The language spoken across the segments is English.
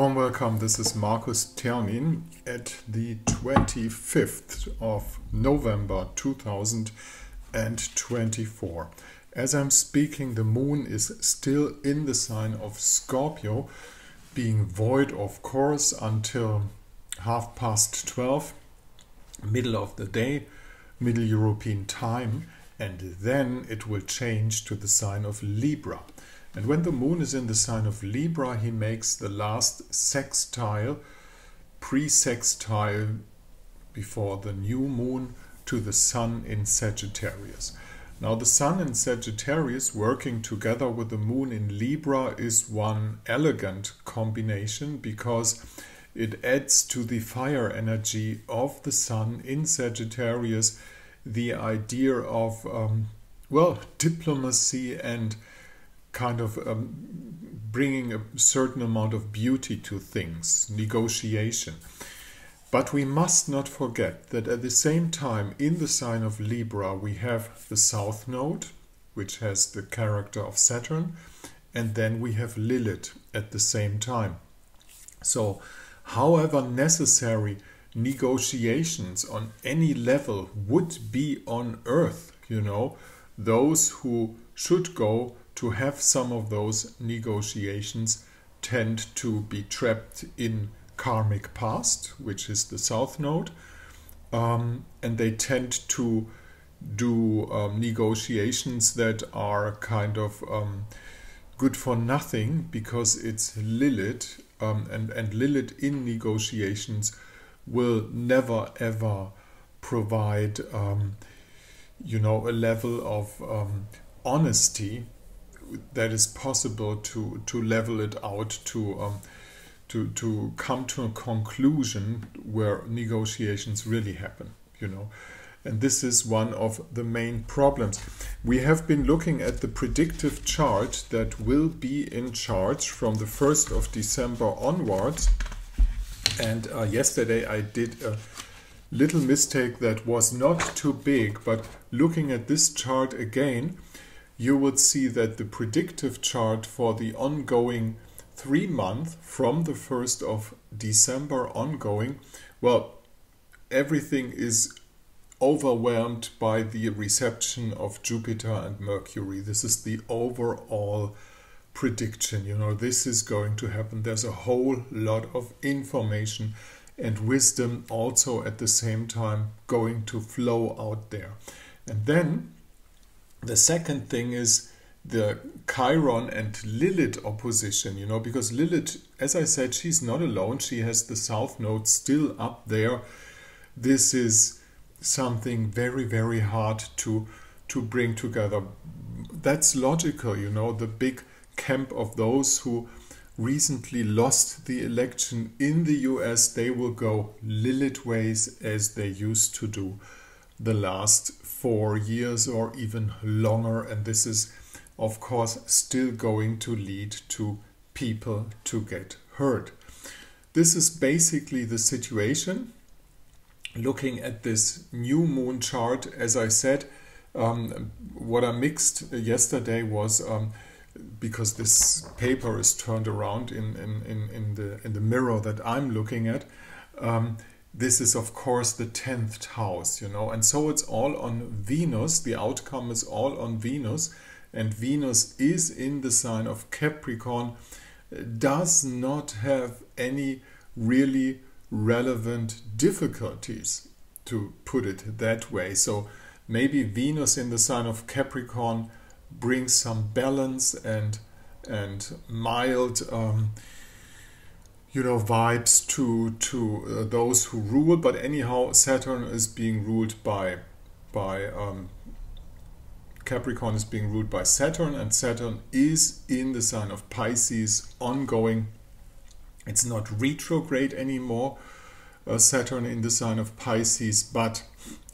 Warm welcome, this is Markus Ternin at the 25th of November 2024. As I'm speaking, the moon is still in the sign of Scorpio, being void of course until 12:30, middle of the day, Middle European time, and then it will change to the sign of Libra. And when the moon is in the sign of Libra, he makes the last sextile, pre-sextile before the new moon to the sun in Sagittarius. Now the sun in Sagittarius working together with the moon in Libra is one elegant combination because it adds to the fire energy of the sun in Sagittarius the idea of, diplomacy and kind of bringing a certain amount of beauty to things, negotiation. But we must not forget that at the same time in the sign of Libra we have the South Node, which has the character of Saturn, and then we have Lilith at the same time. So however necessary negotiations on any level would be on Earth, those who should go to have some of those negotiations tend to be trapped in karmic past, which is the South Node, and they tend to do negotiations that are kind of good for nothing because it's Lilith, and Lilith in negotiations will never ever provide a level of honesty that is possible to level it out to come to a conclusion where negotiations really happen, And this is one of the main problems. We have been looking at the predictive chart that will be in charge from the 1st of December onwards. And yesterday I did a little mistake that was not too big, but looking at this chart again, you would see that the predictive chart for the ongoing 3 months from the 1st of December ongoing, everything is overwhelmed by the reception of Jupiter and Mercury. This is the overall prediction. This is going to happen. There's a whole lot of information and wisdom also at the same time going to flow out there. And then the second thing is the Chiron and Lilith opposition, because Lilith, as I said, she's not alone. She has the South Node still up there. This is something very, very hard to bring together. That's logical, the big camp of those who recently lost the election in the US, they will go Lilith ways as they used to do the last 4 years or even longer, and this is of course still going to lead to people to get hurt. This is basically the situation. Looking at this new moon chart, as I said, what I mixed yesterday was because this paper is turned around in the mirror that I'm looking at. This is of course the 10th house, and so it's all on Venus. The outcome is all on Venus, and Venus is in the sign of Capricorn, does not have any really relevant difficulties, to put it that way. So maybe Venus in the sign of Capricorn brings some balance and mild vibes to those who rule, but anyhow Saturn is being ruled by Capricorn is being ruled by Saturn, and Saturn is in the sign of Pisces ongoing. It's not retrograde anymore, Saturn in the sign of Pisces, but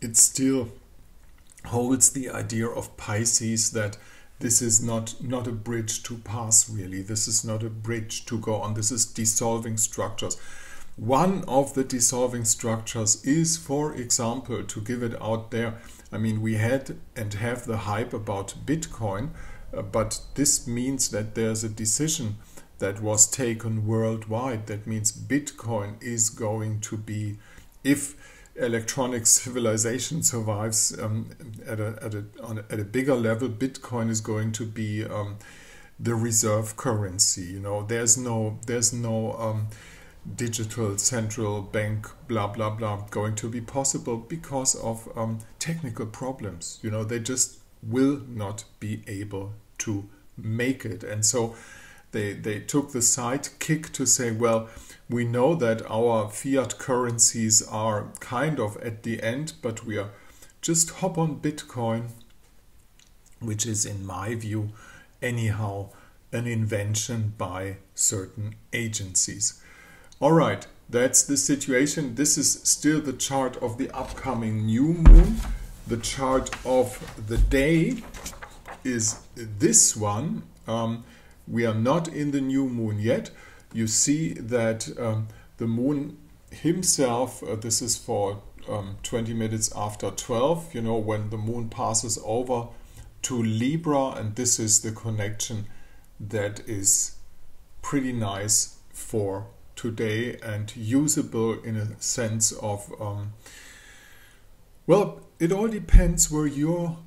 it still holds the idea of Pisces that this is not a bridge to pass, really. This is not a bridge to go on. This is dissolving structures. One of the dissolving structures is, for example, to give it out there, we had and have the hype about Bitcoin, but this means that there's a decision that was taken worldwide. That means Bitcoin is going to be, if electronic civilization survives at a bigger level, Bitcoin is going to be the reserve currency. You know, there's no digital central bank blah blah blah going to be possible because of technical problems. You know, they just will not be able to make it. And so they took the sidekick to say, well, we know that our fiat currencies are kind of at the end, but we are just hop on Bitcoin, which is, in my view, anyhow, an invention by certain agencies. All right, that's the situation. This is still the chart of the upcoming new moon. The chart of the day is this one. We are not in the new moon yet. You see that the moon himself, this is for 20 minutes after 12, you know, when the moon passes over to Libra, and this is the connection that is pretty nice for today and usable in a sense of, well, it all depends where your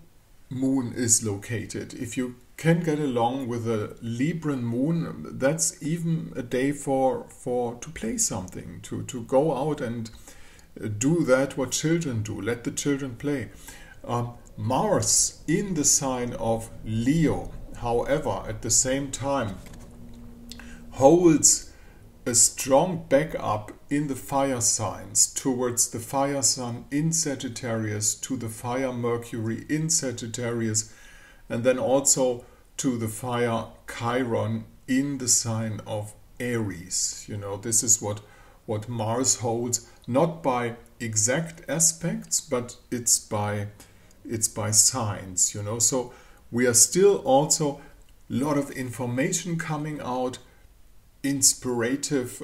moon is located. If you can get along with a Libran moon, that's even a day for to play something, to go out and do that what children do. Let the children play. Mars in the sign of Leo, however, at the same time holds a strong backup in the fire signs towards the fire sun in Sagittarius, to the fire Mercury in Sagittarius, and then also to the fire Chiron in the sign of Aries. You know, this is what Mars holds, not by exact aspects, but it's by signs, you know. So we are still also a lot of information coming out, inspirative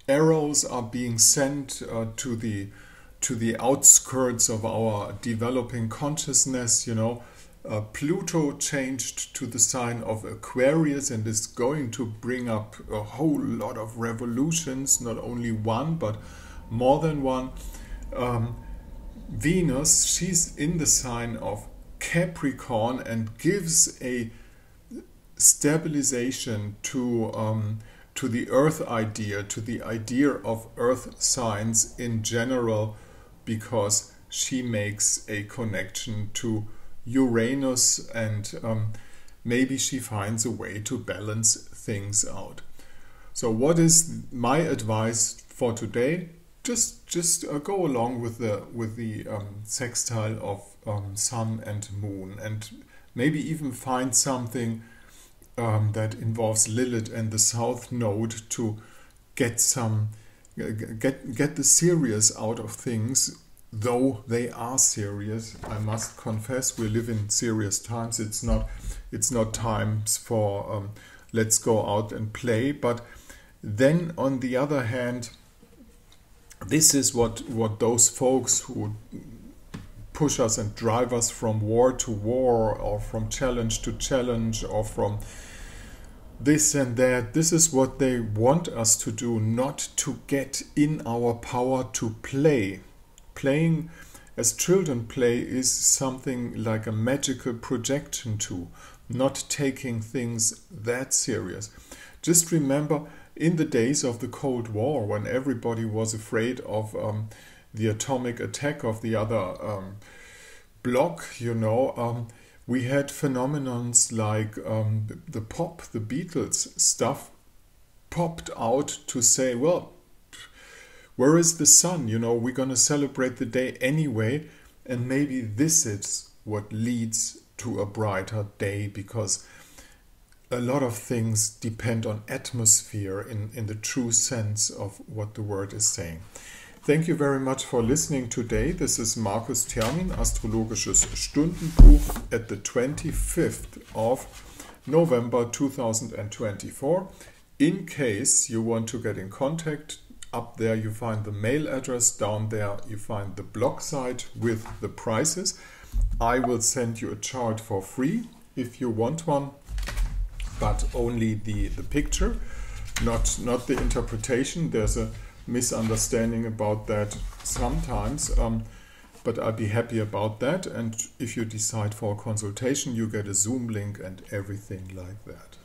arrows are being sent to the outskirts of our developing consciousness, you know. Pluto changed to the sign of Aquarius and is going to bring up a whole lot of revolutions, not only one, but more than one. Venus, she's in the sign of Capricorn and gives a stabilization to the Earth idea, to the idea of Earth signs in general, because she makes a connection to Uranus, and maybe she finds a way to balance things out. So what is my advice for today? Just go along with the sextile of Sun and Moon, and maybe even find something that involves Lilith and the South Node to get the serious out of things. Though they are serious, I must confess, we live in serious times. It's not times for let's go out and play. But then on the other hand, this is what those folks who push us and drive us from war to war, or from challenge to challenge, or from this and that, this is what they want us to do, not to get in our power to play. Playing as children play is something like a magical projection tool, not taking things that serious. Just remember, in the days of the Cold War, when everybody was afraid of the atomic attack of the other bloc, you know, we had phenomenons like the pop, the Beatles stuff popped out to say, well, where is the sun? You know, we're going to celebrate the day anyway, and maybe this is what leads to a brighter day, because a lot of things depend on atmosphere in the true sense of what the word is saying. Thank you very much for listening today. This is Markus Termin, Astrologisches Stundenbuch, at the 25th of November 2024. In case you want to get in contact, up there you find the mail address, down there you find the blog site with the prices. I will send you a chart for free if you want one. but only the picture, not the interpretation. There's a misunderstanding about that sometimes, but I'll be happy about that. And if you decide for a consultation, you get a Zoom link and everything like that.